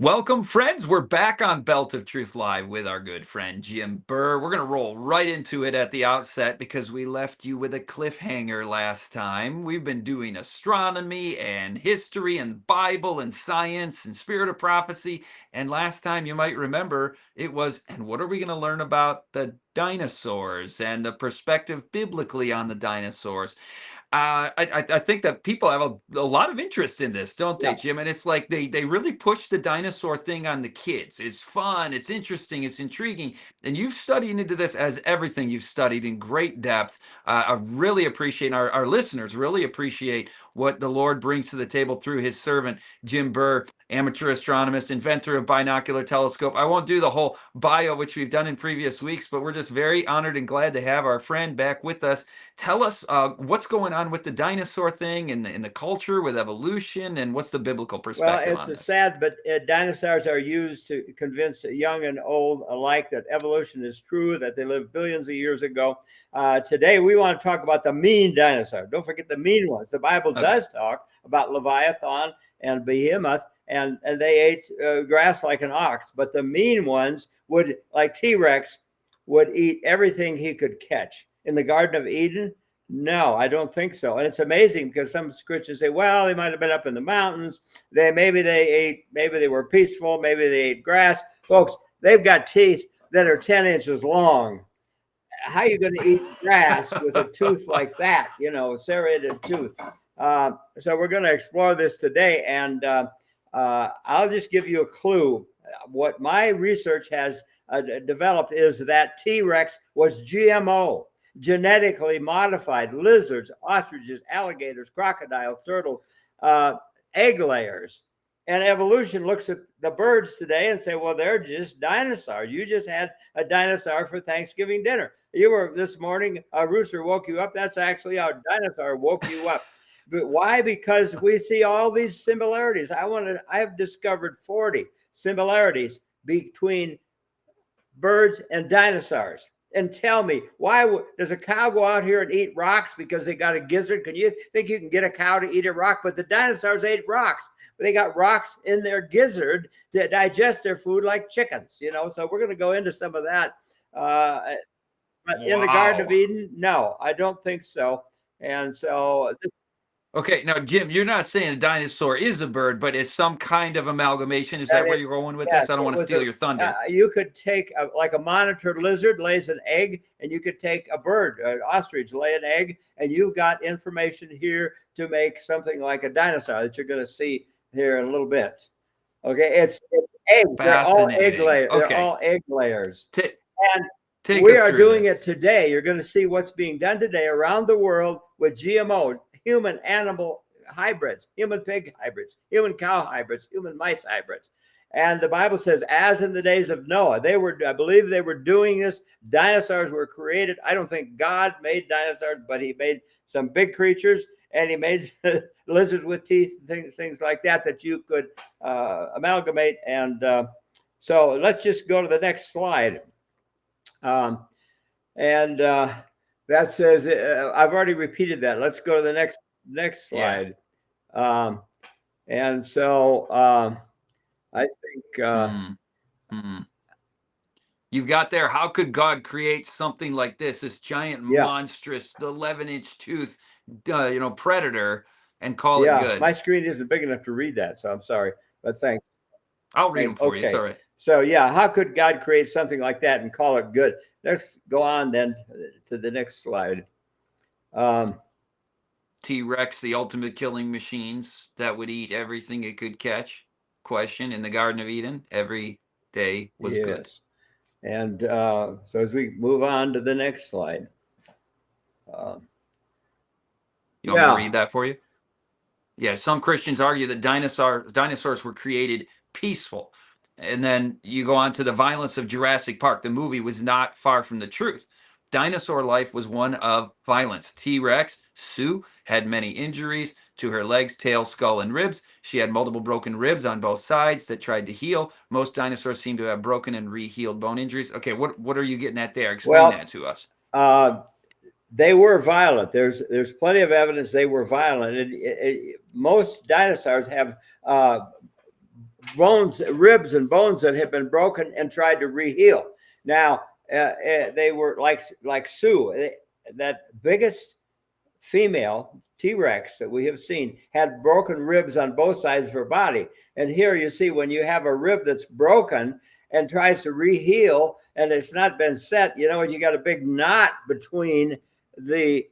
Welcome, friends. We're back on Belt of Truth Live with our good friend Jim Burr. We're going to roll right into it at the outset because we left you with a cliffhanger last time. We've been doing astronomy and history and Bible and science and spirit of prophecy. And last time, you might remember, it was, and what are we going to learn about the dinosaurs and the perspective biblically on the dinosaurs? I think that people have a lot of interest in this, don't Yeah. they, Jim? And it's like they really push the dinosaur thing on the kids. It's fun, it's interesting, it's intriguing. And you've studied into this as everything you've studied in great depth. I really appreciate, our listeners really appreciate what the Lord brings to the table through his servant, Jim Burr, amateur astronomist, inventor of binocular telescope. I won't do the whole bio, which we've done in previous weeks, but we're just very honored and glad to have our friend back with us. Tell us what's going on with the dinosaur thing and in the culture with evolution, and what's the biblical Well, perspective it's on a this? sad, but dinosaurs are used to convince young and old alike that evolution is true, that they lived billions of years ago. Today, we want to talk about the mean dinosaur. Don't forget the mean ones. The Bible Okay. does talk about Leviathan and Behemoth, and they ate grass like an ox. But the mean ones would, like T-Rex, would eat everything he could catch. In the Garden of Eden, no, I don't think so. And it's amazing because some Christians say, well, they might have been up in the mountains. Maybe they were peaceful, maybe they ate grass. Folks, they've got teeth that are 10 inches long. How are you going to eat grass with a tooth like that? Serrated tooth. So we're going to explore this today, and I'll just give you a clue. What my research has developed is that T-Rex was GMO, genetically modified lizards, ostriches, alligators, crocodiles, turtles, egg layers. And evolution looks at the birds today and say, well, they're just dinosaurs. You just had a dinosaur for Thanksgiving dinner. You were this morning, a rooster woke you up. That's actually how a dinosaur woke you up. But why? Because we see all these similarities. I have discovered 40 similarities between birds and dinosaurs. And tell me, why does a cow go out here and eat rocks because they got a gizzard? Can you think you can get a cow to eat a rock? But the dinosaurs ate rocks. They got rocks in their gizzard to digest their food like chickens, So we're going to go into some of that. But in the Garden of Wow. Eden, no, I don't think so. And so Okay, now Jim, you're not saying a dinosaur is a bird, but it's some kind of amalgamation. Is that that where is, you're going with this? yes, I don't it want to was steal your thunder. you could take like a monitor lizard lays an egg, and you could take a bird, an ostrich, lay an egg, and you've got information here to make something like a dinosaur that you're going to see here in a little bit. Okay, it's eggs. They're all egg Fascinating. layers. They're Okay, all egg layers, Ta and take we us are through doing it this. today. You're going to see what's being done today around the world with GMO, human animal hybrids, human pig hybrids, human cow hybrids, human mice hybrids. And the Bible says, as in the days of Noah, I believe they were doing this. Dinosaurs were created. I don't think God made dinosaurs, but he made some big creatures, and he made lizards with teeth, things like that you could amalgamate. And so let's just go to the next slide. And that says, I've already repeated that. Let's go to the next Yeah. slide. Um, and so I think, Hmm. Hmm. You've got there, how could God create something like this giant, yeah, monstrous, 11-inch tooth, predator, and call it yeah, good? my screen isn't big enough to read that, so I'm sorry, but thanks. I'll read them for you. It's all Okay, right. so yeah, how could God create something like that and call it good? Let's go on then to the next slide. Um, T-Rex, the ultimate killing machines that would eat everything it could catch. Question, in the Garden of Eden, every day was good. yes, and so as we move on to the next slide. Um, You want me to yeah, read that for you? Yeah, some Christians argue that dinosaurs were created peaceful. And then you go on to the violence of Jurassic Park. The movie was not far from the truth. Dinosaur life was one of violence. T-Rex, Sue, had many injuries to her legs, tail, skull, and ribs. She had multiple broken ribs on both sides that tried to heal. Most dinosaurs seem to have broken and re-healed bone injuries. Okay, what are you getting at there? Explain well, that to us. uh, they were violent. There's plenty of evidence they were violent. Most dinosaurs have bones, ribs and bones that had been broken and tried to reheal. Now, they were like Sue, that biggest female T-Rex that we have seen had broken ribs on both sides of her body. And here you see when you have a rib that's broken and tries to reheal and it's not been set, you know, you got a big knot between the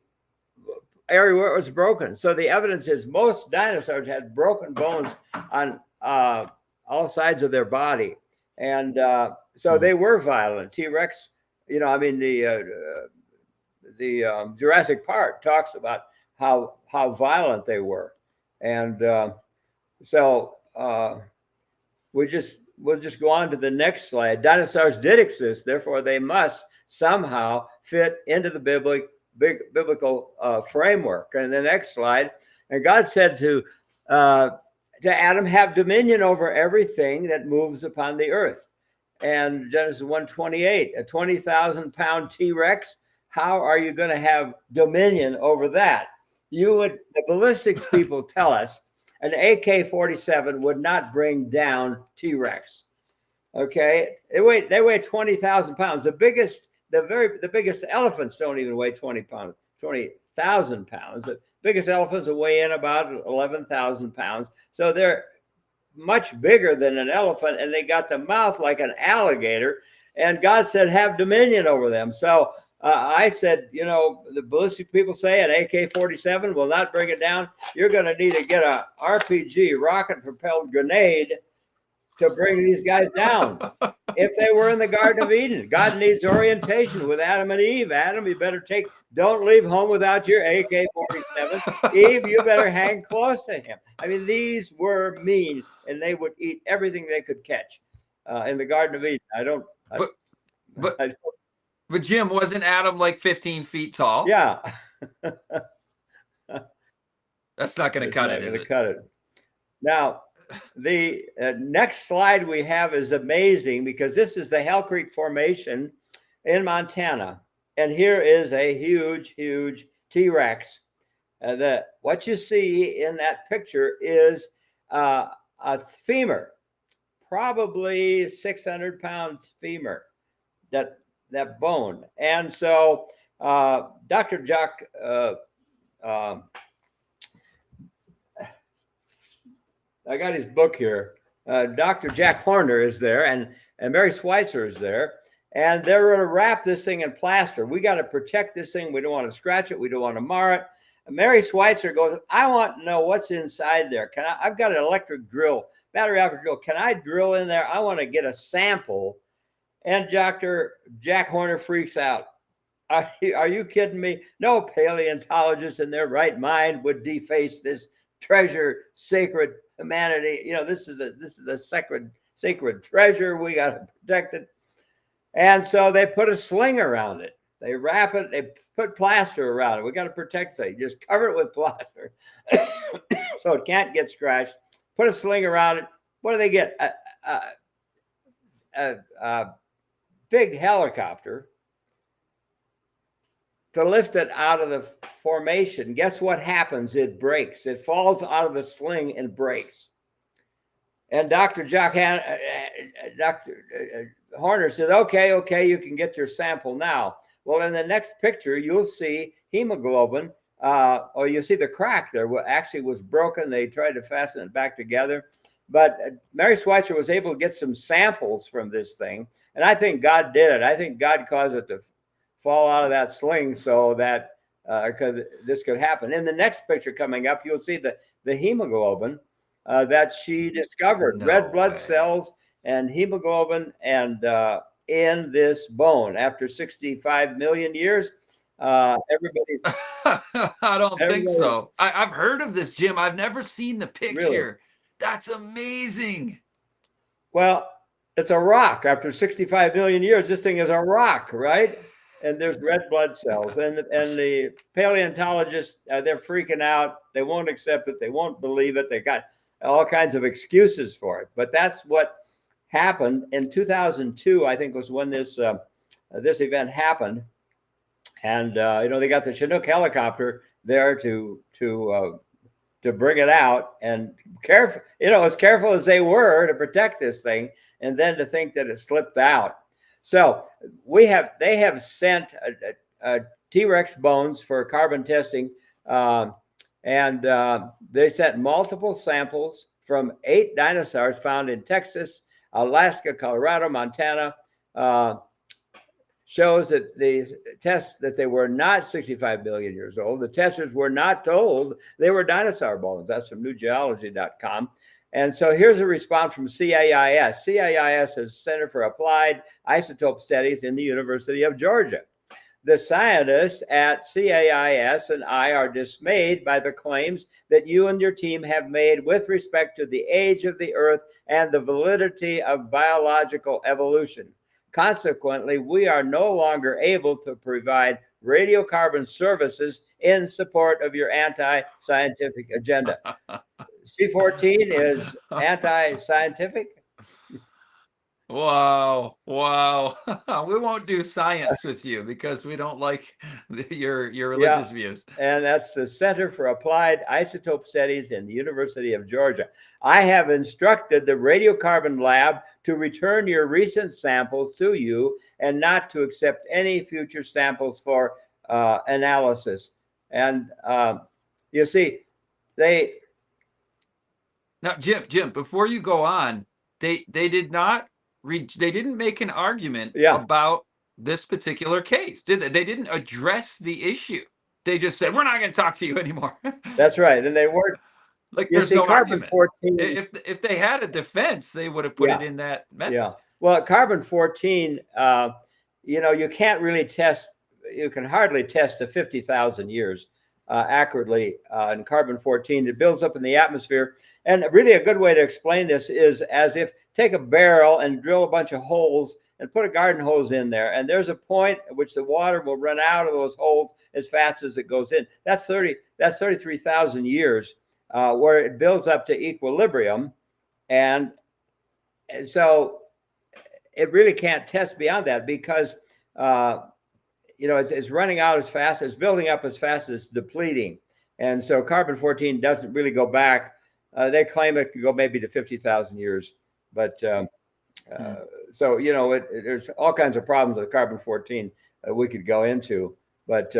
area where it was broken. So the evidence is most dinosaurs had broken bones on all sides of their body. And so they were violent. T-Rex, you know, I mean, the Jurassic Park talks about how violent they were. And so we'll just go on to the next slide. Dinosaurs did exist, therefore they must somehow fit into the biblical framework. And the next slide, and God said to Adam, have dominion over everything that moves upon the earth. And Genesis 1:28, a 20,000 pound T-Rex, how are you going to have dominion over that? The ballistics people tell us an AK-47 would not bring down T-Rex. Okay, they weigh 20,000 pounds. The biggest elephants don't even weigh 20,000 pounds. The biggest elephants will weigh in about 11,000 pounds. So they're much bigger than an elephant, and they got the mouth like an alligator. And God said, have dominion over them. So I said, you know, the ballistic people say an AK-47 will not bring it down. You're going to need to get a RPG, rocket-propelled grenade, to bring these guys down. If they were in the Garden of Eden, God needs orientation with Adam and Eve. Adam, you better don't leave home without your AK-47. Eve, you better hang close to him. I mean, these were mean, and they would eat everything they could catch in the Garden of Eden. But Jim, wasn't Adam like 15 feet tall? Yeah. That's not going to cut it, is it? Cut it. Now, the next slide we have is amazing because this is the Hell Creek Formation in Montana. And here is a huge, huge T-Rex. What you see in that picture is a femur, probably 600-pound femur, that bone. And so Dr. Jack, I got his book here. Dr. Jack Horner is there, and Mary Schweitzer is there, and they're going to wrap this thing in plaster. We got to protect this thing. We don't want to scratch it. We don't want to mar it. And Mary Schweitzer goes, I want to know what's inside there. I've got an electric drill, battery operated drill. Can I drill in there? I want to get a sample. And Dr. Jack Horner freaks out. Are you kidding me? No paleontologist in their right mind would deface this treasure, sacred humanity. You know, this is a sacred treasure. We got to protect it. And so they put a sling around it. They wrap it. They put plaster around it. We got to protect it. You just cover it with plaster so it can't get scratched. Put a sling around it. What do they get? A big helicopter to lift it out of the formation. Guess what happens? It breaks. It falls out of the sling and breaks. And Dr. Horner says, okay, you can get your sample now. Well, in the next picture, you'll see hemoglobin, or you see the crack there actually was broken. They tried to fasten it back together. But Mary Schweitzer was able to get some samples from this thing. And I think God did it. I think God caused it to fall out of that sling so that this could happen. In the next picture coming up, you'll see the hemoglobin that she discovered, red blood cells and hemoglobin, and in this bone. After 65 million years, everybody's... I don't think so. I've heard of this, Jim. I've never seen the picture. Really? That's amazing. Well, it's a rock. After 65 million years, this thing is a rock, right? And there's red blood cells. And the paleontologists, they're freaking out. They won't accept it. They won't believe it. They got all kinds of excuses for it. But that's what happened in 2002, I think, was when this event happened. And they got the Chinook helicopter there to to bring it out, and careful, as careful as they were to protect this thing, and then to think that it slipped out. So they have sent T-Rex bones for carbon testing, and they sent multiple samples from 8 dinosaurs found in Texas, Alaska, Colorado, Montana. Shows that these tests that they were not 65 billion years old. The testers were not told they were dinosaur bones. That's from newgeology.com. And so here's a response from CAIS. CAIS is Center for Applied Isotope Studies in the University of Georgia. The scientists at CAIS and I are dismayed by the claims that you and your team have made with respect to the age of the Earth and the validity of biological evolution. Consequently, we are no longer able to provide radiocarbon services in support of your anti-scientific agenda. C14 is anti-scientific? Wow. We won't do science with you because we don't like your religious views. And that's the Center for Applied Isotope Studies in the University of Georgia. I have instructed the radiocarbon lab to return your recent samples to you and not to accept any future samples for analysis. And you see, now, Jim, before you go on, they didn't make an argument about this particular case, did they? They didn't address the issue. They just said, we're not going to talk to you anymore. That's right. And they weren't. Like, there's no argument. 14, if they had a defense, they would have put it in that message. Yeah. Well, carbon-14, you can't really test, you can hardly test to 50,000 years accurately in carbon-14. It builds up in the atmosphere. And really a good way to explain this is as if take a barrel and drill a bunch of holes and put a garden hose in there. And there's a point at which the water will run out of those holes as fast as it goes in. That's 33,000 years where it builds up to equilibrium. And so it really can't test beyond that because, it's running out as fast, it's building up as fast as it's depleting. And so carbon-14 doesn't really go back. They claim it could go maybe to 50,000 years. But so, there's all kinds of problems with carbon-14 we could go into. But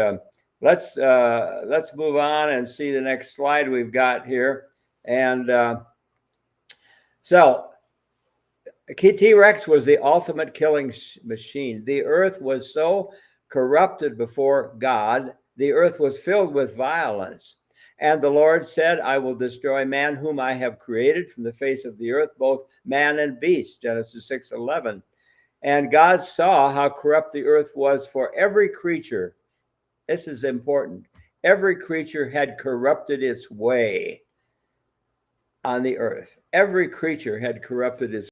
let's move on and see the next slide we've got here. And so T-Rex was the ultimate killing machine. The earth was so corrupted before God. The earth was filled with violence. And the Lord said, I will destroy man whom I have created from the face of the earth, both man and beast, Genesis 6:11. And God saw how corrupt the earth was, for every creature. This is important. Every creature had corrupted its way on the earth. Every creature had corrupted its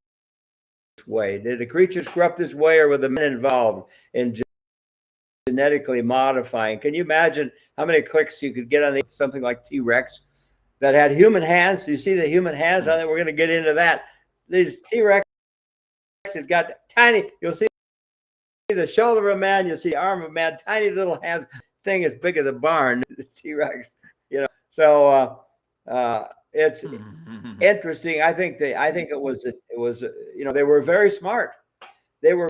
way. Did the creatures corrupt its way, or were the men involved in genetically modifying? Can you imagine how many clicks you could get on something like T-Rex that had human hands? You see the human hands on it? We're going to get into that. These T-Rex has got tiny, you'll see the shoulder of a man, you'll see the arm of a man, tiny little hands, thing as big as a barn, the T-Rex, So it's interesting. I think it was, they were very smart. They were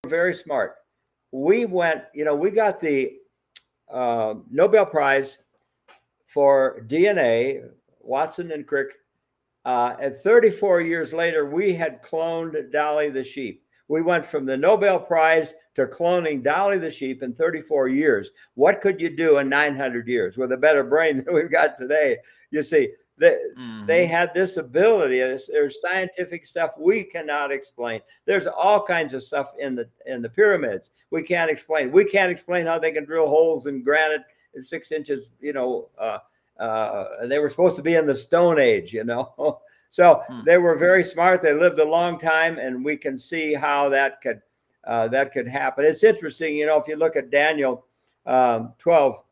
very smart. We went, we got the Nobel Prize for DNA, Watson and Crick. And 34 years later, we had cloned Dolly the sheep. We went from the Nobel Prize to cloning Dolly the sheep in 34 years. What could you do in 900 years with a better brain than we've got today? You see, they had this ability. There's scientific stuff we cannot explain. There's all kinds of stuff in the pyramids we can't explain. We can't explain how they can drill holes in granite 6 inches. They were supposed to be in the Stone Age. So they were very smart. They lived a long time, and we can see how that could happen. It's interesting, if you look at Daniel 12.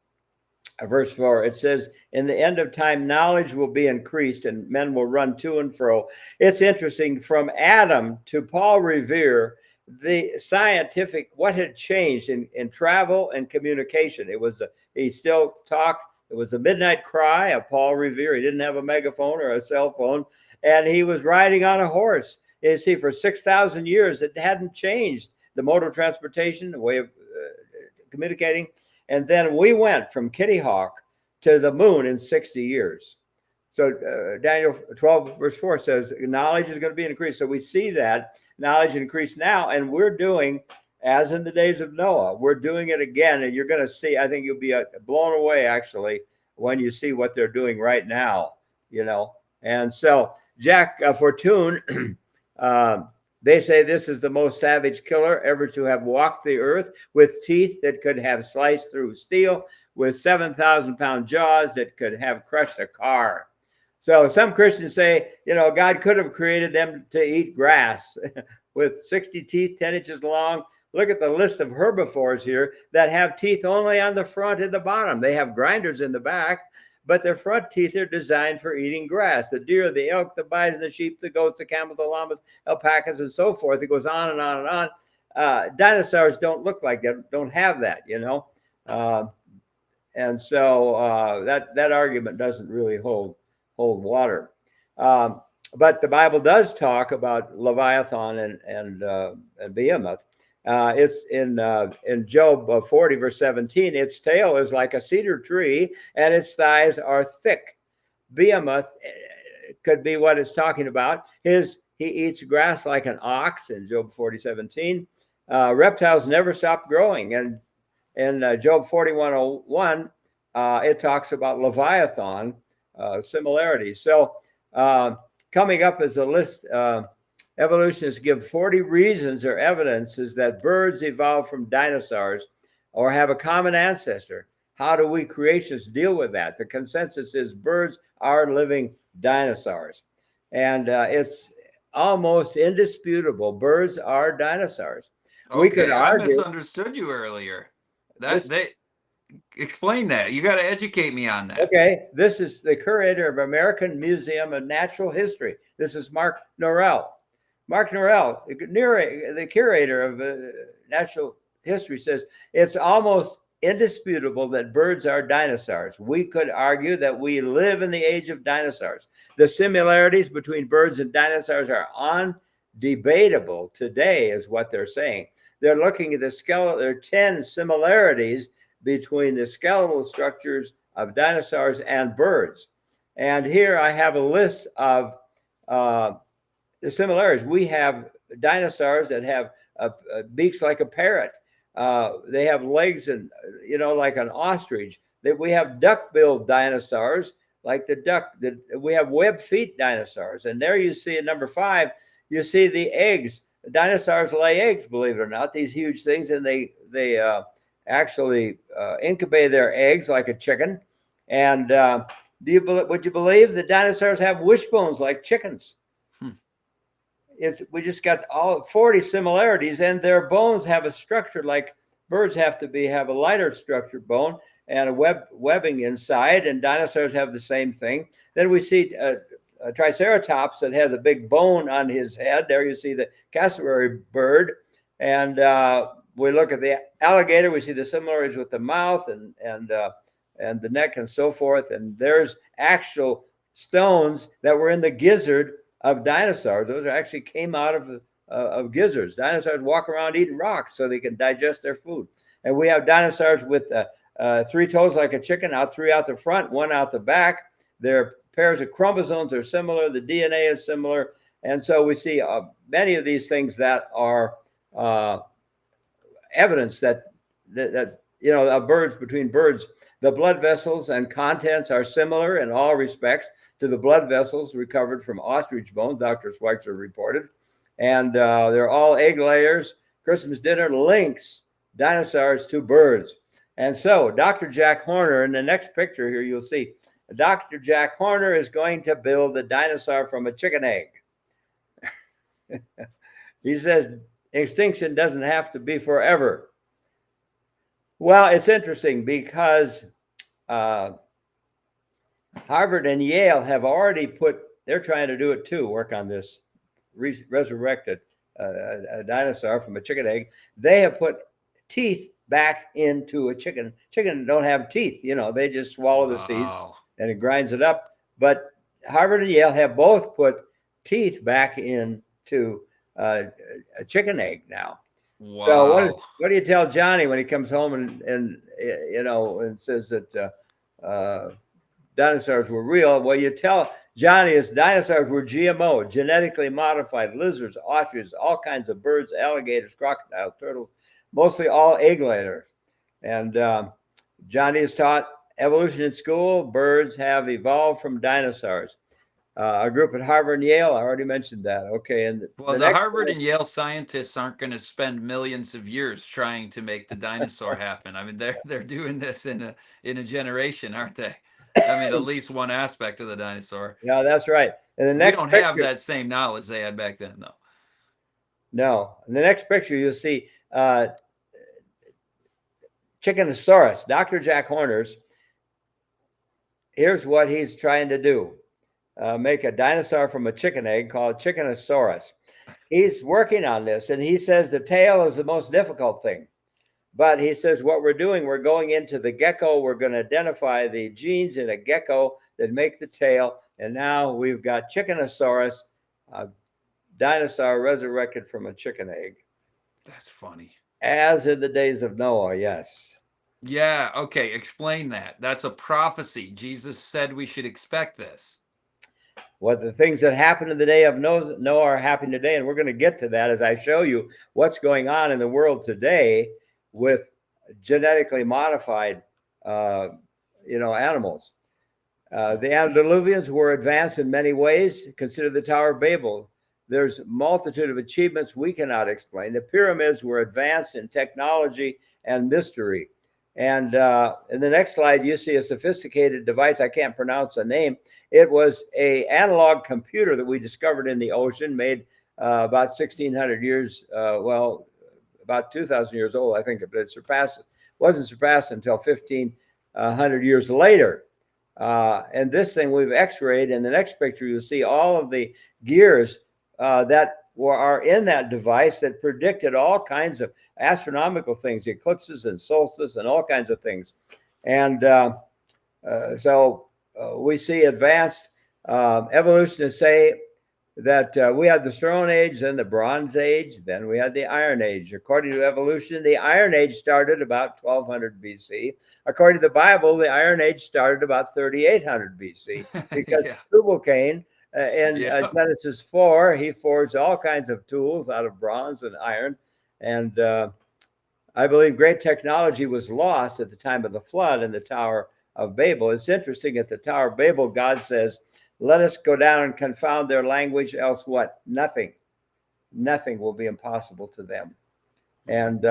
Verse 4, it says, in the end of time, knowledge will be increased and men will run to and fro. It's interesting, from Adam to Paul Revere, the scientific, what had changed in travel and communication. It was, he still talked It was the midnight cry of Paul Revere. He didn't have a megaphone or a cell phone, and he was riding on a horse. You see, for 6,000 years, it hadn't changed the mode of transportation, the way of communicating. And then we went from Kitty Hawk to the moon in 60 years. So Daniel 12 verse 4 says knowledge is going to be increased. So we see that knowledge increase now, and we're doing as in the days of Noah. We're doing it again, and you're going to see, I think you'll be blown away actually when you see what they're doing right now, you know. And so Jack Fortune, they say this is the most savage killer ever to have walked the earth, with teeth that could have sliced through steel, with 7,000-pound jaws that could have crushed a car. So some Christians say, you know, God could have created them to eat grass with 60 teeth, 10 inches long. Look at the list of herbivores here that have teeth only on the front and the bottom. They have grinders in the back, but their front teeth are designed for eating grass. The deer, the elk, the bison, the sheep, the goats, the camels, the llamas, alpacas, and so forth. It goes on and on and on. Dinosaurs don't look like that, don't have that, you know. And so that argument doesn't really hold water. But the Bible does talk about Leviathan and Behemoth. It's in Job 40 verse 17. Its tail is like a cedar tree, and its thighs are thick. Behemoth could be what it's talking about. He eats grass like an ox in Job 40:17. Reptiles never stop growing, and in Job 41:01, it talks about Leviathan similarities. So coming up as a list, evolutionists give 40 reasons or evidences that birds evolved from dinosaurs or have a common ancestor. How do we creationists deal with that? The consensus is birds are living dinosaurs. And it's almost indisputable. Birds are dinosaurs. Okay, We could I argue. misunderstood you earlier. Explain that. You got to educate me on that. Okay, this is the curator of American Museum of Natural History. This is Mark Norell. Mark Norell, the curator of natural history, says it's almost indisputable that birds are dinosaurs. We could argue that we live in the age of dinosaurs. The similarities between birds and dinosaurs are undebatable today, is what they're saying. They're looking at the skeletal. There are 10 similarities between the skeletal structures of dinosaurs and birds. And here I have a list of the similarities. We have dinosaurs that have beaks like a parrot. They have legs and, you know, like an ostrich. We have duck-billed dinosaurs, like the duck. We have web feet dinosaurs. And there you see at number 5, you see the eggs. Dinosaurs lay eggs, believe it or not, these huge things, and they actually incubate their eggs like a chicken. And would you believe the dinosaurs have wishbones like chickens? We just got all 40 similarities, and their bones have a structure like birds have a lighter structured bone and a webbing inside, and dinosaurs have the same thing. Then we see a triceratops that has a big bone on his head. There you see the cassowary bird. And we look at the alligator, we see the similarities with the mouth and the neck and so forth. And there's actual stones that were in the gizzard of dinosaurs. Those actually came out of gizzards. Dinosaurs walk around eating rocks so they can digest their food. And we have dinosaurs with 3 toes like a chicken, 3 out the front, 1 out the back. Their pairs of chromosomes are similar. The DNA is similar. And so we see many of these things that are evidence that you know, birds, between birds, the blood vessels and contents are similar in all respects to the blood vessels recovered from ostrich bones, Dr. Schweitzer reported. And they're all egg layers. Christmas dinner links dinosaurs to birds. And so Dr. Jack Horner, in the next picture here, you'll see Dr. Jack Horner is going to build a dinosaur from a chicken egg. He says extinction doesn't have to be forever. Well, it's interesting because Harvard and Yale have already they're trying to do it too, work on this resurrected a dinosaur from a chicken egg. They have put teeth back into a chicken. Chicken don't have teeth, they just swallow the seeds Wow. and it grinds it up. But Harvard and Yale have both put teeth back into a chicken egg now. So Wow. what do you tell Johnny when he comes home and says that dinosaurs were real? Well, you tell Johnny is dinosaurs were GMO, genetically modified lizards, ostriches, all kinds of birds, alligators, crocodiles, turtles, mostly all egg layers. And Johnny is taught evolution in school. Birds have evolved from dinosaurs. A group at Harvard and Yale, I already mentioned that. Okay, and Well, the the next Harvard one, and Yale scientists aren't going to spend millions of years trying to make the dinosaur happen. I mean, they're doing this in a generation, aren't they? I mean, at least one aspect of the dinosaur. yeah, that's right. And the We next don't have picture, that same knowledge they had back then, though. no, in the next picture you'll see chickenosaurus, Dr. Jack Horner's. Here's what he's trying to do: make a dinosaur from a chicken egg called chickenosaurus. He's working on this, and he says the tail is the most difficult thing. But he says what we're doing, we're going into the gecko. We're going to identify the genes in a gecko that make the tail. And now we've got chickenosaurus, a dinosaur resurrected from a chicken egg. That's funny. As in the days of Noah, yes. Yeah. Okay. Explain that. That's a prophecy. Jesus said we should expect this. What the things that happened in the day of Noah are happening today. And we're going to get to that as I show you what's going on in the world today with genetically modified, animals. The antediluvians were advanced in many ways. Consider the Tower of Babel. There's a multitude of achievements we cannot explain. The pyramids were advanced in technology and mystery. And in the next slide, you see a sophisticated device. I can't pronounce the name. It was an analog computer that we discovered in the ocean, made about 1,600 years, about 2,000 years old, I think, but wasn't surpassed until 1,500 years later. And this thing we've x-rayed. In the next picture, you'll see all of the gears that are in that device that predicted all kinds of astronomical things, eclipses and solstice and all kinds of things. And so we see advanced evolutionists say that we had the Stone Age, then the Bronze Age, then we had the Iron Age. According to evolution, the Iron Age started about 1200 BC. According to the Bible, the Iron Age started about 3800 BC because Yeah. Tubal-Cain in Yeah. Genesis 4, he forged all kinds of tools out of bronze and iron. And I believe great technology was lost at the time of the flood in the Tower of Babel. It's interesting, at the Tower of Babel, God says, let us go down and confound their language, else what? Nothing will be impossible to them. And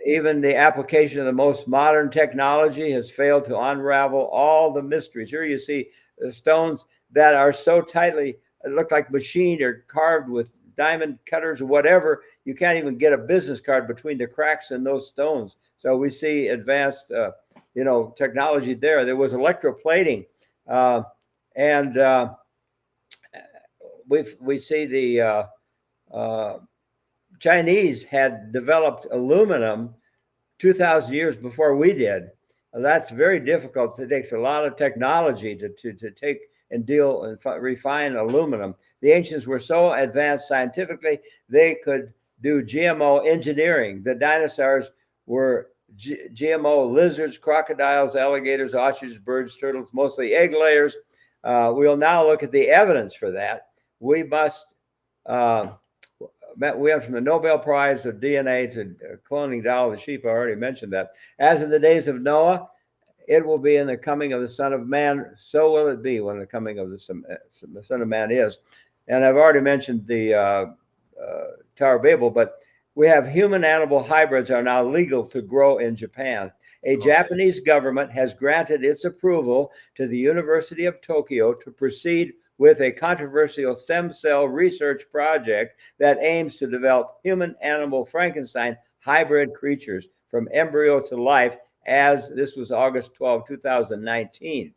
even the application of the most modern technology has failed to unravel all the mysteries. Here you see the stones that are so tightly, look like machined or carved with diamond cutters or whatever. You can't even get a business card between the cracks in those stones. So we see advanced, technology there. There was electroplating. And we see the Chinese had developed aluminum 2,000 years before we did. That's very difficult. It takes a lot of technology to take and deal and refine aluminum. The ancients were so advanced scientifically, they could do GMO engineering. The dinosaurs were GMO lizards, crocodiles, alligators, ostriches, birds, turtles, mostly egg layers. We'll now look at the evidence for that. We must, we have from the Nobel Prize of DNA to cloning doll the sheep. I already mentioned that. As in the days of Noah, it will be in the coming of the Son of Man. So will it be when the coming of the Son of Man is. And I've already mentioned the Tower of Babel, but we have human animal hybrids are now legal to grow in Japan. A Japanese government has granted its approval to the University of Tokyo to proceed with a controversial stem cell research project that aims to develop human animal Frankenstein hybrid creatures from embryo to life, as this was August 12, 2019.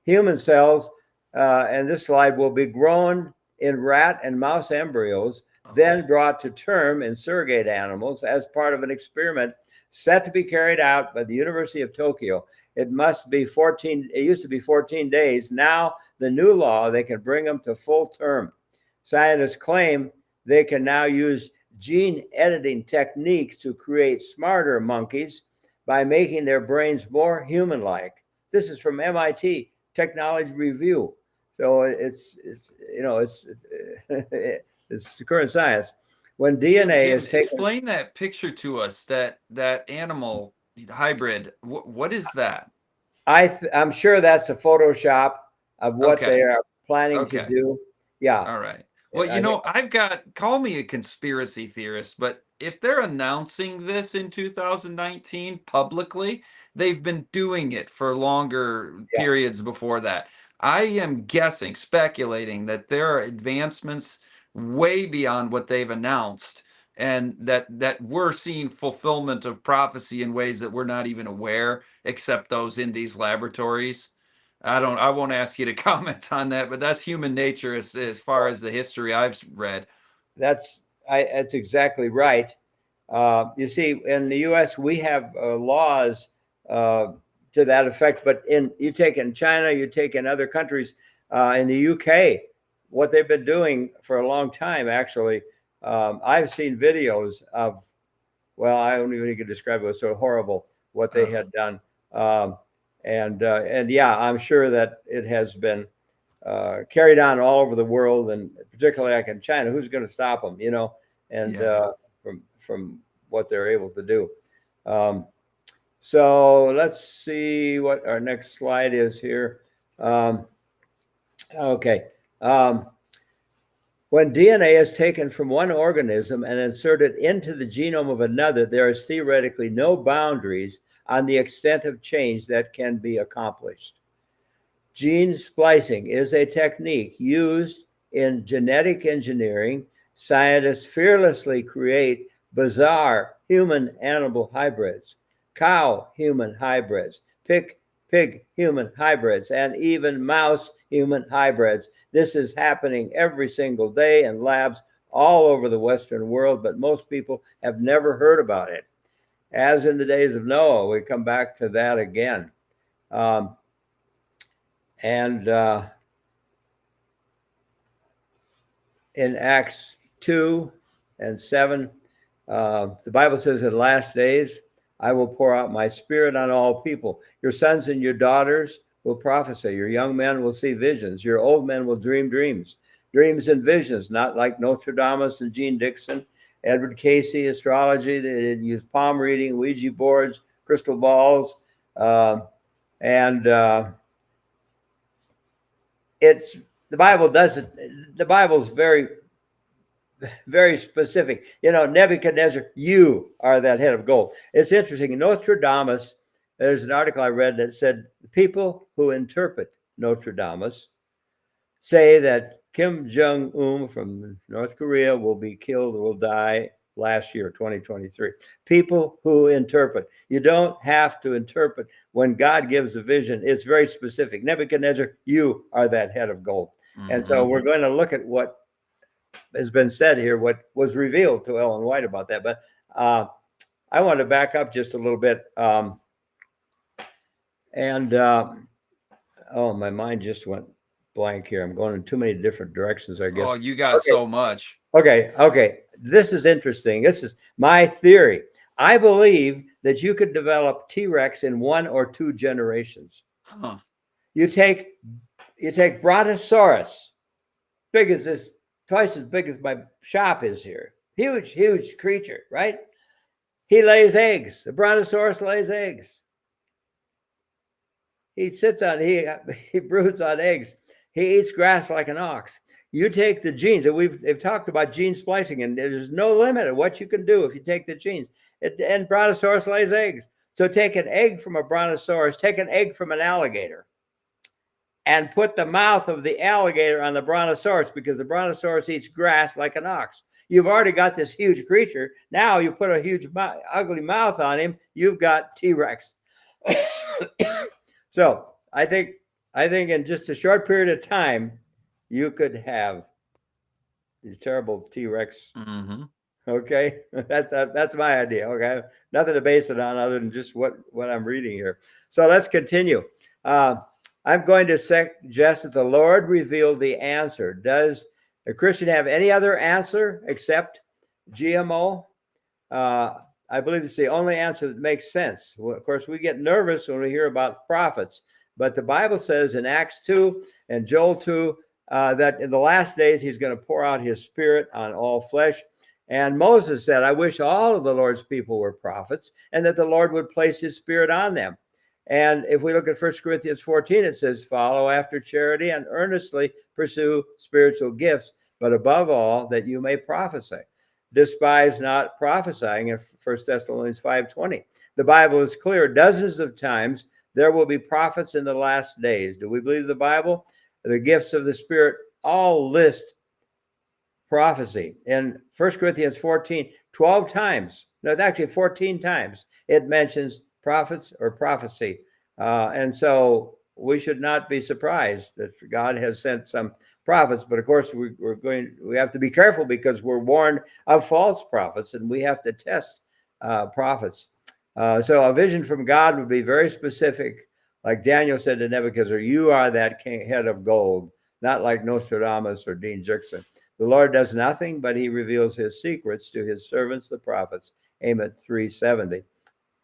Human cells, and this slide, will be grown in rat and mouse embryos then Okay. brought to term in surrogate animals as part of an experiment set to be carried out by the University of Tokyo. It must be 14, it used to be 14 days. Now, the new law, they can bring them to full term. Scientists claim they can now use gene editing techniques to create smarter monkeys by making their brains more human like. This is from MIT Technology Review. So it's you know, it's current science. When DNA Jim, is taken, explain that picture to us. That animal hybrid. What is that? I'm sure that's a Photoshop of what they Okay. are planning to Okay. do. Yeah, All right. Well, I mean, I've got, call me a conspiracy theorist, but if they're announcing this in 2019 publicly, they've been doing it for longer yeah, periods before that. I am guessing, speculating that there are advancements way beyond what they've announced, and that we're seeing fulfillment of prophecy in ways that we're not even aware, except those in these laboratories. I won't ask you to comment on that, but that's human nature as far as the history I've read. that's exactly right. You see, in the U.S., we have laws uh, to that effect. But you take in China, you take in other countries, in the UK, what they've been doing for a long time, actually. I've seen videos of, well, I don't even can describe it. It was so horrible what they Uh, had done. Um, and yeah, I'm sure that it has been carried on all over the world, and particularly like in China. Who's going to stop them? And yeah. from what they're able to do. Um, so let's see what our next slide is here. Um, okay. Um, when DNA is taken from one organism and inserted into the genome of another, there is theoretically no boundaries on the extent of change that can be accomplished. Gene splicing is a technique used in genetic engineering. Scientists fearlessly create bizarre human-animal hybrids, cow-human hybrids, pig-human hybrids, and even mouse-human hybrids. This is happening every single day in labs all over the Western world, but most people have never heard about it. As in the days of Noah, we come back to that again. Um, and in Acts 2 and 7, the Bible says, in last days, I will pour out my spirit on all people. Your sons and your daughters will prophesy. Your young men will see visions. Your old men will dream dreams. Dreams and visions, not like Nostradamus and Gene Dixon, Edward Casey, astrology. They use palm reading, Ouija boards, crystal balls. And it's the Bible doesn't, the Bible's very, very specific. Nebuchadnezzar, you are that head of gold. It's interesting. In Nostradamus, there's an article I read that said the people who interpret Nostradamus say that Kim Jong-un from North Korea will be killed or will die last year, 2023. People who interpret. You don't have to interpret. When God gives a vision, it's very specific. Nebuchadnezzar, you are that head of gold. And so Hmm. we're going to look at what has been said here, what was revealed to Ellen White about that. But I want to back up just a little bit. And oh, my mind just went blank here. I'm going in too many different directions, I guess. Oh, you got Okay, so much. okay. This is interesting. This is my theory. I believe that you could develop T-Rex in 1 or 2 generations. Huh. You take Brontosaurus, big as this, twice as big as my shop is here. Huge creature, right? He lays eggs. The Brontosaurus lays eggs. He sits on, he broods on eggs. He eats grass like an ox. You take the genes, and they've talked about gene splicing, and there's no limit of what you can do if you take the genes. And Brontosaurus lays eggs. So take an egg from a Brontosaurus, take an egg from an alligator, and put the mouth of the alligator on the Brontosaurus, because the Brontosaurus eats grass like an ox. You've already got this huge creature. Now you put a huge, ugly mouth on him. You've got T-Rex. So I think in just a short period of time, you could have these terrible T-Rex. Mm-hmm. Okay, that's my idea. Okay, nothing to base it on other than just what I'm reading here. So let's continue. Uh, I'm going to suggest that the Lord revealed the answer. Does a Christian have any other answer except GMO? Uh, I believe it's the only answer that makes sense. Well, of course, we get nervous when we hear about prophets, but the Bible says in Acts 2 and Joel 2 that in the last days he's going to pour out his spirit on all flesh. And Moses said, I wish all of the Lord's people were prophets and that the Lord would place his spirit on them. And if we look at 1 Corinthians 14, it says, follow after charity and earnestly pursue spiritual gifts, but above all, that you may prophesy. Despise not prophesying in 1 Thessalonians 5:20. The Bible is clear. Dozens of times there will be prophets in the last days. Do we believe the Bible? The gifts of the Spirit all list prophecy. In 1 Corinthians 14, 12 times, no, it's actually 14 times, it mentions prophets or prophecy. And so we should not be surprised that God has sent some prophets, but of course we have to be careful because we're warned of false prophets and we have to test prophets. So a vision from God would be very specific, like Daniel said to Nebuchadnezzar, you are that king, head of gold, not like Nostradamus or Dean Jixon. The Lord does nothing, but he reveals his secrets to his servants, the prophets. Amos 3:70.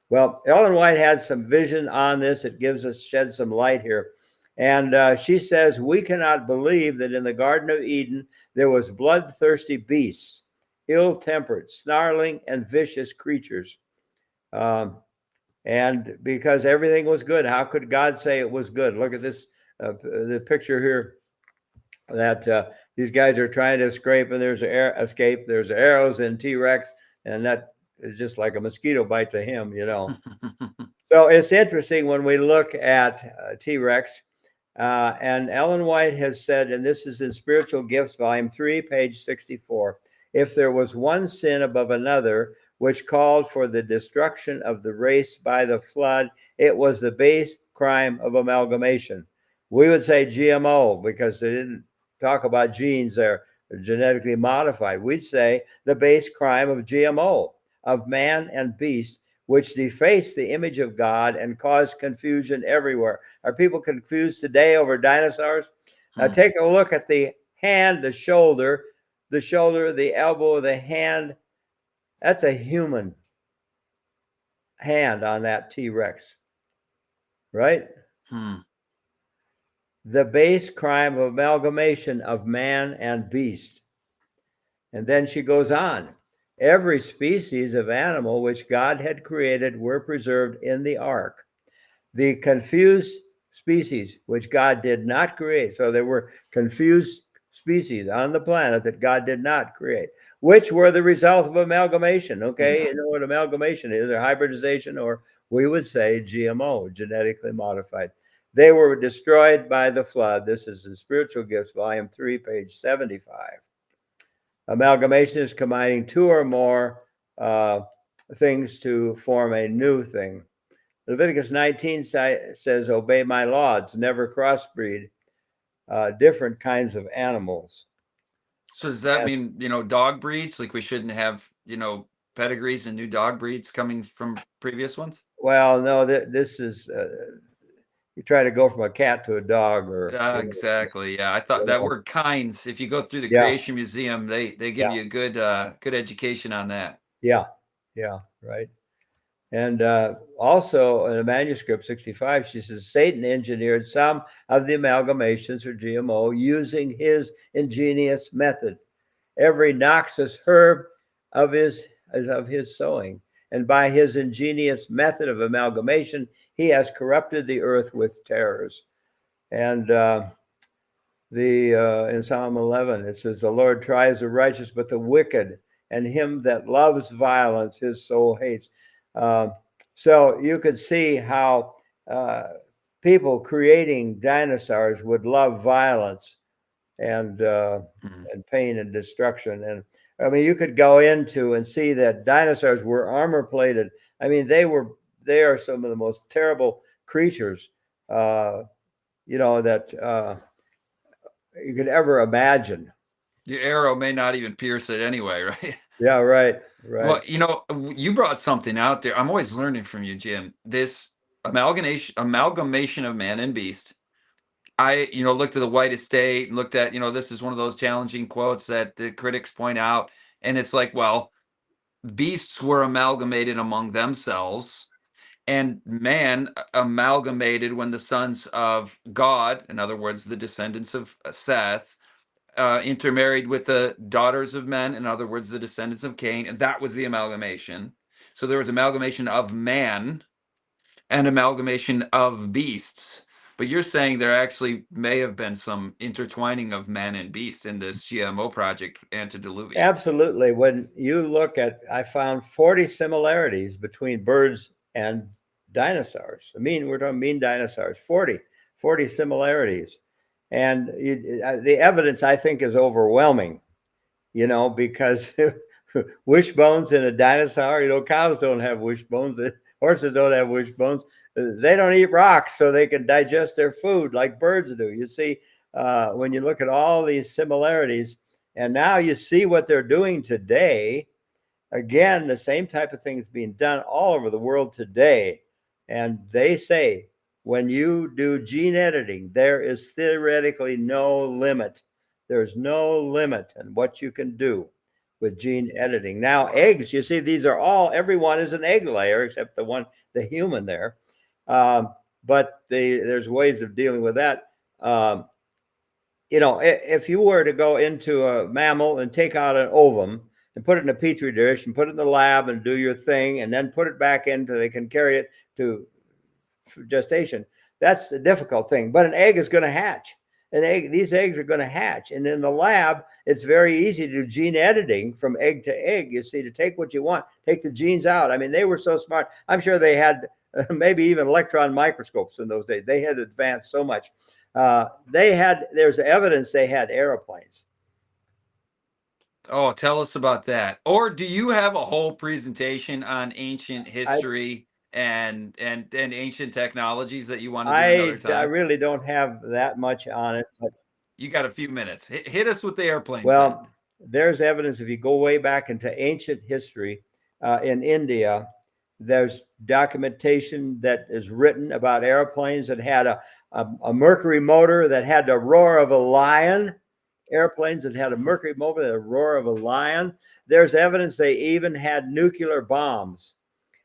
Well, Ellen White had some vision on this. It shed some light here. And she says, we cannot believe that in the Garden of Eden, there was bloodthirsty beasts, ill-tempered, snarling, and vicious creatures. And because everything was good, how could God say it was good? Look at this, the picture here that these guys are trying to escape, and there's arrows in T-Rex, and that is just like a mosquito bite to him, you know. So it's interesting when we look at T-Rex, and Ellen White has said, and this is in Spiritual Gifts, Volume 3, page 64, if there was one sin above another, which called for the destruction of the race by the flood, it was the base crime of amalgamation. We would say GMO because they didn't talk about genes there, genetically modified. We'd say the base crime of GMO, of man and beast, which deface the image of God and cause confusion everywhere. Are people confused today over dinosaurs? Now take a look at the hand, the shoulder, the elbow, the hand. That's a human hand on that T-Rex, right? The base crime of amalgamation of man and beast. And then she goes on. Every species of animal which God had created were preserved in the ark. The confused species which God did not create. So there were confused species on the planet that God did not create, which were the result of amalgamation. Okay, you know what amalgamation is, or hybridization, or we would say GMO, genetically modified. They were destroyed by the flood. This is in Spiritual Gifts, Volume 3, page 75. Amalgamation is combining two or more things to form a new thing. Leviticus 19 says, obey my laws, never crossbreed different kinds of animals. So does that mean, dog breeds? Like we shouldn't have, pedigrees and new dog breeds coming from previous ones? Well, no, this is, you try to go from a cat to a dog or. Exactly. Yeah. I thought that word kinds, if you go through the Yeah. Creation Museum, they give you a good education on that. Yeah. Yeah. Right. And also in a manuscript 65, she says, Satan engineered some of the amalgamations or GMO using his ingenious method. Every noxious herb is of his sowing. And by his ingenious method of amalgamation, he has corrupted the earth with terrors. And in Psalm 11, it says, the Lord tries the righteous, but the wicked, and him that loves violence, his soul hates. So you could see how people creating dinosaurs would love violence and pain and destruction. And I mean, you could go into and see that dinosaurs were armor plated. I mean, they are some of the most terrible creatures, that you could ever imagine. Your arrow may not even pierce it anyway, right? Yeah, right, right. Well, you brought something out there. I'm always learning from you, Jim. This amalgamation of man and beast. I, looked at the white estate and looked at, this is one of those challenging quotes that the critics point out. And it's like, well, beasts were amalgamated among themselves, and man amalgamated when the sons of God, in other words, the descendants of Seth, intermarried with the daughters of men, in other words, the descendants of Cain, and that was the amalgamation. So there was amalgamation of man and amalgamation of beasts. But you're saying there actually may have been some intertwining of man and beast in this GMO project antediluvian. Absolutely. When you look at, I found 40 similarities between birds and dinosaurs. We're talking mean dinosaurs, 40 similarities. And the evidence, I think, is overwhelming, because wishbones in a dinosaur, cows don't have wishbones, horses don't have wishbones. They don't eat rocks so they can digest their food like birds do. You see, when you look at all these similarities, and now you see what they're doing today. Again, the same type of thing is being done all over the world today. And they say when you do gene editing, there is theoretically no limit. There's no limit in what you can do with gene editing. Now, eggs, you see, everyone is an egg layer except the human there. But there's ways of dealing with that. If you were to go into a mammal and take out an ovum and put it in a petri dish and put it in the lab and do your thing and then put it back into, they can carry it to gestation. That's the difficult thing. But an egg is going to hatch. These eggs are going to hatch. And in the lab, it's very easy to do gene editing from egg to egg. You see, to take what you want, take the genes out. They were so smart. I'm sure they had maybe even electron microscopes in those days. They had advanced so much. There's evidence they had airplanes. Oh, tell us about that. Or do you have a whole presentation on ancient I history and ancient technologies that you want to do another I time? really don't have that much on it, but You got a few minutes. Hit us with the airplanes then. well, there's evidence if you go way back into ancient history in India. There's documentation that is written about airplanes that had a mercury motor that had the roar of a lion. Airplanes that had a mercury motor, the roar of a lion. There's evidence they even had nuclear bombs.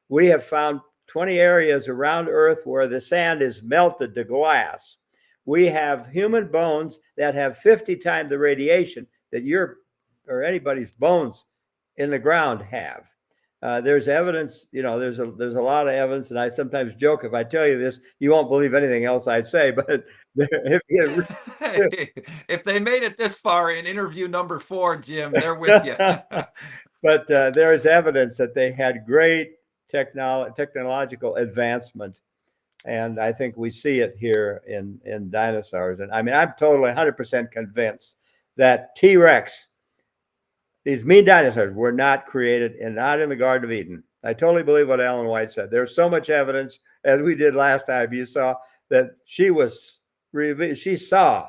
We have found 20 areas around Earth where the sand is melted to glass. We have human bones that have 50 times the radiation that your or anybody's bones in the ground have. There's evidence, there's a lot of evidence, and I sometimes joke if I tell you this, you won't believe anything else I'd say. But if you, If they made it this far in interview number 4, Jim, they're with you. but there is evidence that they had great technological advancement, and I think we see it here in dinosaurs. And I'm totally 100% convinced that T-Rex, these mean dinosaurs, were not created and not in the Garden of Eden. I totally believe what Ellen White said. There's so much evidence, as we did last time. You saw that she saw,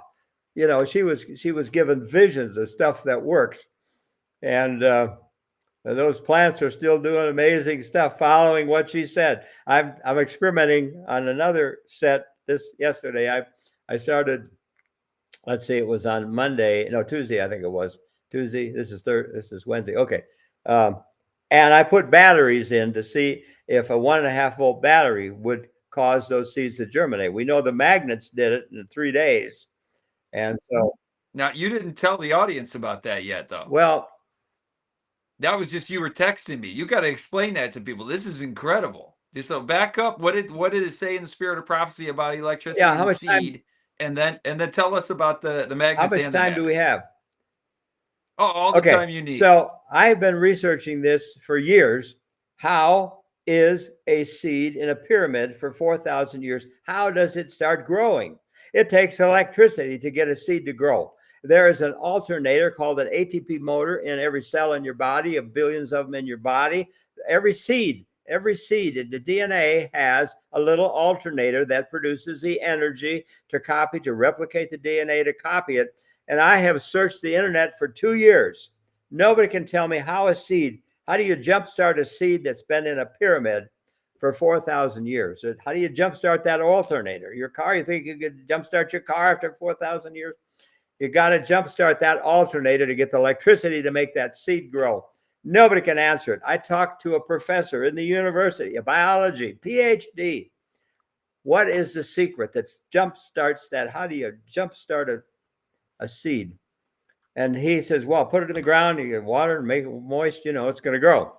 she was given visions of stuff that works, and those plants are still doing amazing stuff, following what she said. I'm experimenting on another set yesterday. I started. Let's see, it was on Tuesday, I think it was Tuesday. This is Wednesday. Okay. Um, and I put batteries in to see if a 1.5 volt battery would cause those seeds to germinate. We know the magnets did it in 3 days. And so, Now, you didn't tell the audience about that yet, though. well, That was just you were texting me. You got to explain that to people. This is incredible. So back up. What did it say in the spirit of prophecy about electricity yeah, and the seed? And then tell us about the how magnets much and the time do we magnets. have? Oh, all the Okay. time you need. So I've been researching this for years. How is a seed in a pyramid for 4,000 years? How does it start growing? It takes electricity to get a seed to grow. There is an alternator called an ATP motor in every cell in your body, of billions of them in your body. Every seed in the DNA has a little alternator that produces the energy to replicate the DNA, to copy it. And I have searched the internet for 2 years. Nobody can tell me how do you jumpstart a seed that's been in a pyramid for 4,000 years? How do you jumpstart that alternator? Your car, you think you could jumpstart your car after 4,000 years? You got to jumpstart that alternator to get the electricity to make that seed grow. Nobody can answer it. I talked to a professor in the university, a biology, PhD. What is the secret that jumpstarts that? How do you jumpstart a seed? And he says, well, put it in the ground, you get water and make it moist, it's going to grow.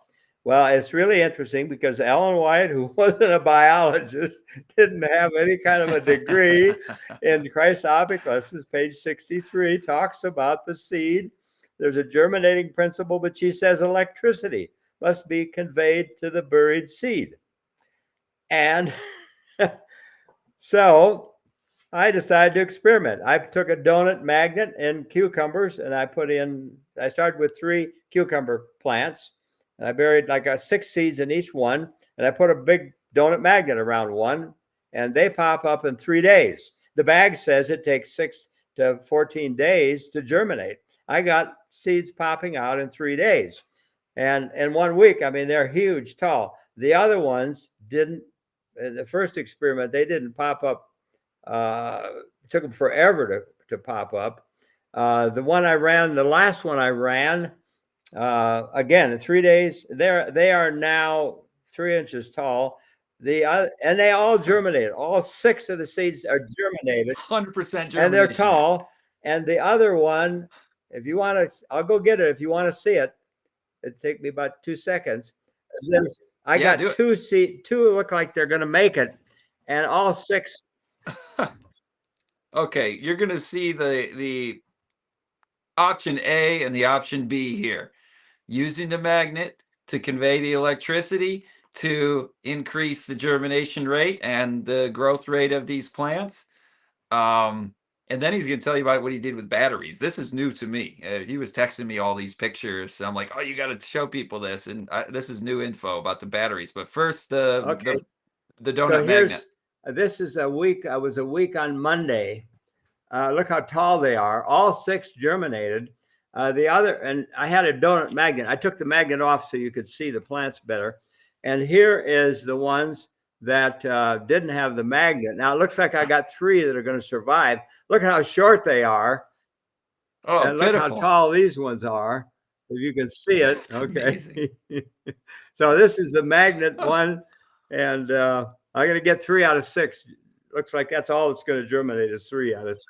Well, it's really interesting because Ellen White, who wasn't a biologist, didn't have any kind of a degree in Christ's Object Lessons, page 63, talks about the seed. There's a germinating principle, but she says electricity must be conveyed to the buried seed. And so I decided to experiment. I took a donut magnet and cucumbers, and I started with 3 cucumber plants, and I buried like 6 seeds in each one, and I put a big donut magnet around one, and they pop up in 3 days. The bag says it takes 6 to 14 days to germinate. I got seeds popping out in 3 days. And in 1 week, I mean, they're huge, tall. The other ones didn't, in the first experiment, they didn't pop up. It took them forever to pop up. The last one I ran, again, in 3 days, they are now 3 inches tall. And they all germinated. All 6 of the seeds are germinated. 100% germination. And they're tall. And the other one, if you want to, I'll go get it. If you want to see it, it'd take me about 2 seconds. I got 2 look like they're going to make it. And all 6. Okay, you're going to see the option A and the option B here. Using the magnet to convey the electricity to increase the germination rate and the growth rate of these plants. And then he's going to tell you about what he did with batteries. This is new to me. He was texting me all these pictures. I'm like, oh, you got to show people this. And this is new info about the batteries. But first, the donut magnet. This is a week. I was a week on Monday. Look how tall they are. All 6 germinated. And I had a donut magnet. I took the magnet off so you could see the plants better. And here is the ones that didn't have the magnet. Now it looks like I got 3 that are going to survive. Look how short they are. Oh, and look how tall these ones are. If you can see it. That's okay. So this is the magnet one. And I'm going to get 3 out of 6. Looks like that's all it's going to germinate is 3 out of 6.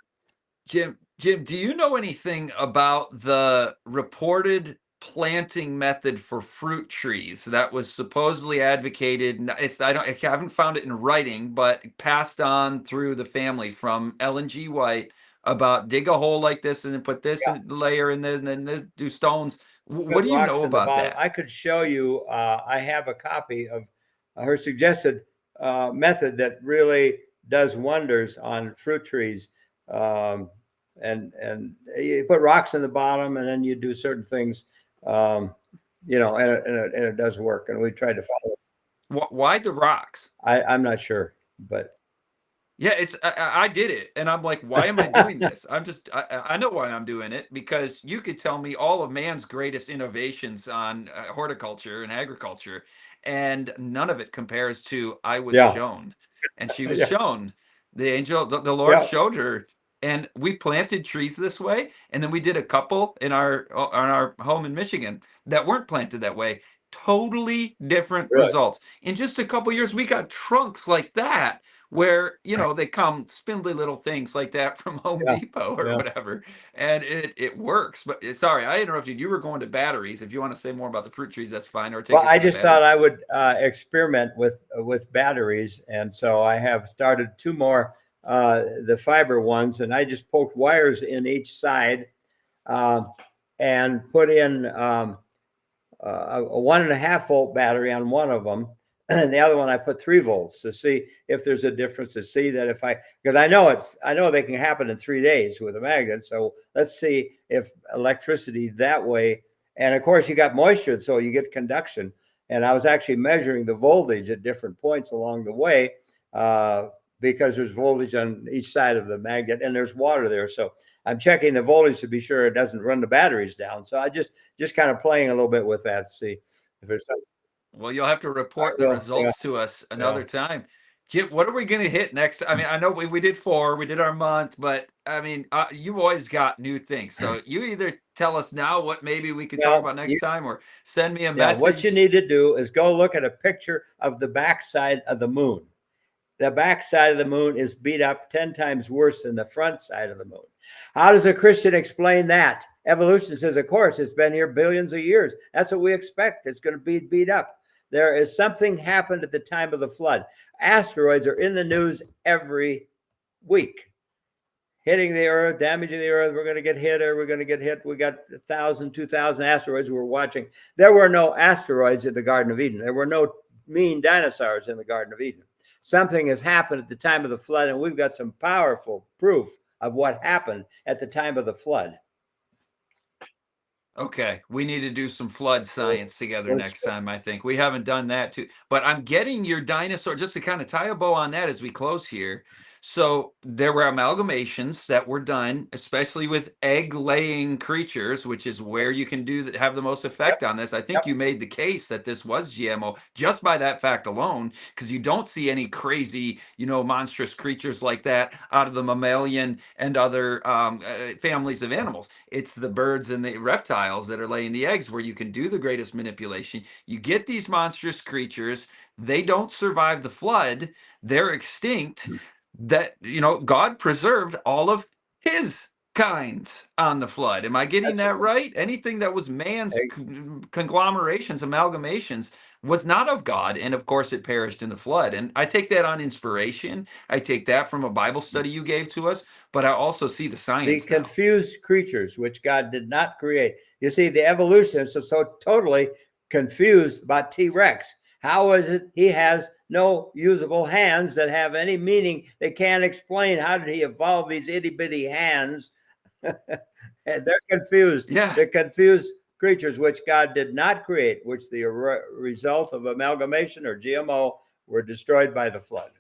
Jim, do you know anything about the reported planting method for fruit trees that was supposedly advocated? I haven't found it in writing, but passed on through the family from Ellen G. White about dig a hole like this and then put this layer in this and then this, do stones. What do you know about that? I could show you. I have a copy of her suggested method that really does wonders on fruit trees. And you put rocks in the bottom, and then you do certain things, and it does work. And we tried to follow it. Why the rocks? I'm not sure, but yeah, I did it, and I'm like, why am I doing this? I know why I'm doing it, because you could tell me all of man's greatest innovations on horticulture and agriculture, and none of it compares to I was shown, and she was shown. The angel, the Lord showed her. And we planted trees this way, and then we did a couple in our home in Michigan that weren't planted that way. Totally different results. In just a couple years, we got trunks like that, where they come spindly little things like that from Home Depot or whatever, and it works. But sorry, I interrupted. You were going to batteries. If you want to say more about the fruit trees, that's fine. Or I just thought I would experiment with batteries, and so I have started 2 more. The fiber ones, and I just poked wires in each side and put in a 1.5 volt battery on one of them, and the other one I put 3 volts to see if there's a difference. To see that because I know they can happen in 3 days with a magnet. So let's see if electricity that way, and of course you got moisture, so you get conduction. And I was actually measuring the voltage at different points along the way. Because there's voltage on each side of the magnet and there's water there. So I'm checking the voltage to be sure it doesn't run the batteries down. So I just kind of playing a little bit with that to see if there's something. Well, you'll have to I report the will. Yeah. results to us Yeah. another time. Jim, what are we going to hit next? I mean, I know we did 4, we did our month, but I mean, you've always got new things. So you either tell us now what maybe we could talk Well, about next time, or send me a yeah. What you message. need to do is go look at a picture of the backside of the moon. The back side of the moon is beat up 10 times worse than the front side of the moon. How does a Christian explain that? Evolution says, of course, it's been here billions of years. That's what we expect. It's going to be beat up. There is something happened at the time of the flood. Asteroids are in the news every week. Hitting the earth, damaging the earth, we're going to get hit, or we're going to get hit. We got 1,000, 2,000 asteroids we're watching. There were no asteroids in the Garden of Eden. There were no mean dinosaurs in the Garden of Eden. Something has happened at the time of the flood, and we've got some powerful proof of what happened at the time of the flood. Okay, we need to do some flood science together next time. I think we haven't done that too. But I'm getting your dinosaur, just to kind of tie a bow on that as we close here. So there were amalgamations that were done, especially with egg-laying creatures, which is where you can do that, have the most effect on this. I think you made the case that this was GMO just by that fact alone, because you don't see any crazy, monstrous creatures like that out of the mammalian and other families of animals. It's the birds and the reptiles that are laying the eggs where you can do the greatest manipulation. You get these monstrous creatures, they don't survive the flood, they're extinct. That, God preserved all of his kinds on the flood. Am I getting That's that right? Anything that was man's conglomerations, amalgamations, was not of God. And of course, it perished in the flood. And I take that on inspiration. I take that from a Bible study you gave to us, but I also see the the science now. confused creatures which God did not create. You see, the evolutionists are so totally confused about T-Rex. How is it he has no usable hands that have any meaning? They can't explain how did he evolve these itty bitty hands. And they're confused. Yeah. They're confused creatures which God did not create, which the result of amalgamation or GMO were destroyed by the flood.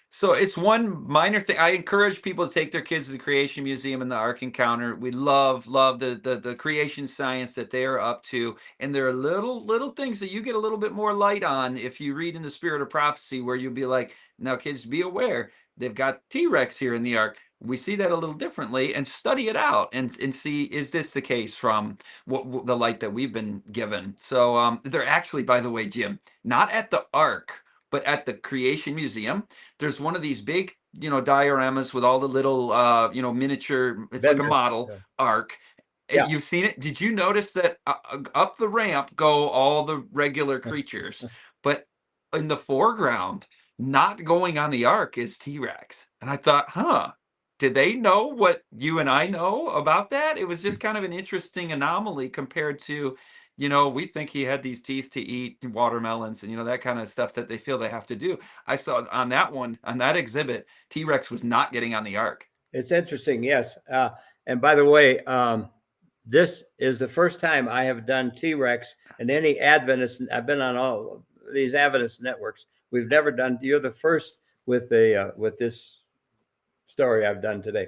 So it's one minor thing. I encourage people to take their kids to the Creation Museum and the Ark Encounter. We love the creation science that they are up to, and there are little things that you get a little bit more light on if you read in the Spirit of Prophecy, where you'll be like, "Now, kids, be aware they've got T-Rex here in the Ark." We see that a little differently, and study it out and see, is this the case from the light that we've been given. So they're actually, by the way, Jim, not at the Ark, but at the Creation Museum. There's one of these big, dioramas with all the little, miniature, it's like a model ark. Yeah. You've seen it. Did you notice that up the ramp go all the regular creatures, but in the foreground, not going on the ark, is T-Rex? And I thought, did they know what you and I know about that? It was just kind of an interesting anomaly compared to, we think he had these teeth to eat watermelons and, that kind of stuff that they feel they have to do. I saw on that exhibit, T-Rex was not getting on the ark. It's interesting, yes. And by the way, this is the first time I have done T-Rex and any Adventist. I've been on all these Adventist networks. We've never done. You're the first with this story I've done today.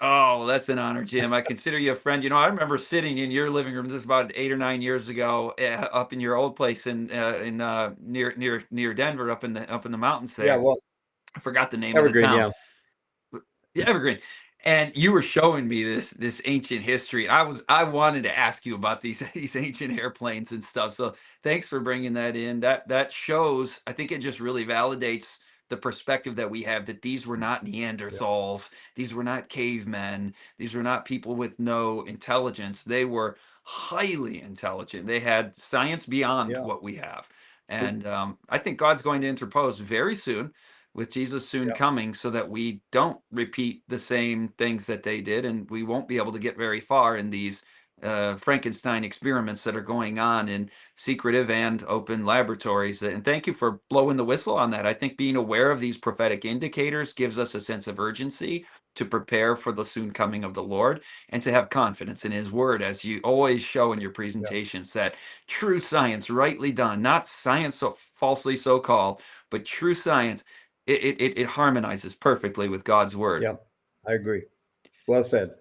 Oh, that's an honor, Jim. I consider you a friend. I remember sitting in your living room. This is about 8 or 9 years ago, up in your old place in near Denver, up in the mountains there. Yeah, well, I forgot the name Evergreen, of the town. Yeah, Evergreen. And you were showing me this ancient history. I wanted to ask you about these ancient airplanes and stuff. So thanks for bringing that in. That shows. I think it just really validates the perspective that we have, that these were not Neanderthals, these were not cavemen, these were not people with no intelligence. They were highly intelligent. They had science beyond what we have. And I think God's going to interpose very soon, with Jesus soon coming, so that we don't repeat the same things that they did, and we won't be able to get very far in these Frankenstein experiments that are going on in secretive and open laboratories. And thank you for blowing the whistle on that. I think being aware of these prophetic indicators gives us a sense of urgency to prepare for the soon coming of the Lord, and to have confidence in his word, as you always show in your presentations, that true science, rightly done, not science so falsely so called, but true science, it harmonizes perfectly with God's word. Yeah, I agree. Well said.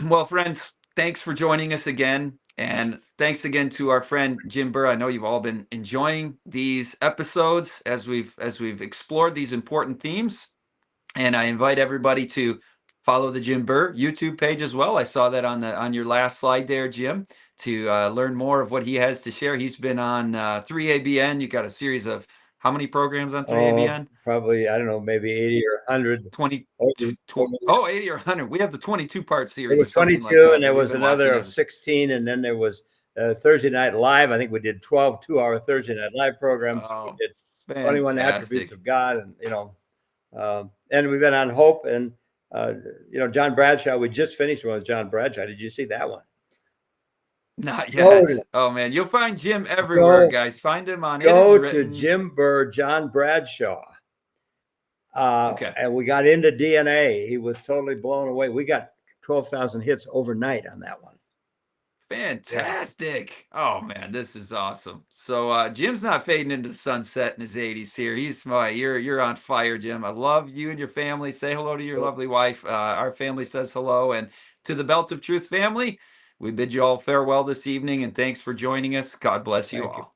Well, friends, thanks for joining us again. And thanks again to our friend Jim Burr. I know you've all been enjoying these episodes as we've explored these important themes. And I invite everybody to follow the Jim Burr YouTube page as well. I saw that on your last slide there, Jim, to learn more of what he has to share. He's been on 3ABN. You got a series of how many programs on 3ABN? Probably, I don't know, maybe 80 or 100. 20, Over 80 or 100. We have the 22-part series. There was or something 22, like that and there we've was been another watching of 16, and then there was Thursday Night Live. I think we did 12 2-hour Thursday Night Live programs. We Oh, did 21 Attributes fantastic. of God, and and we've been on Hope, and John Bradshaw. We just finished one with John Bradshaw. Did you see that one? Not Go yet. to, Oh man, you'll find Jim everywhere, go, guys. Find him on It Is go to Written. Jim Burr, John Bradshaw. Okay. And we got into DNA. He was totally blown away. We got 12,000 hits overnight on that one. Fantastic. Oh man, this is awesome. So Jim's not fading into the sunset in his 80s here. He's you're on fire, Jim. I love you and your family. Say hello to your lovely wife. Our family says hello. And to the Belt of Truth family, we bid you all farewell this evening, and thanks for joining us. God bless you all.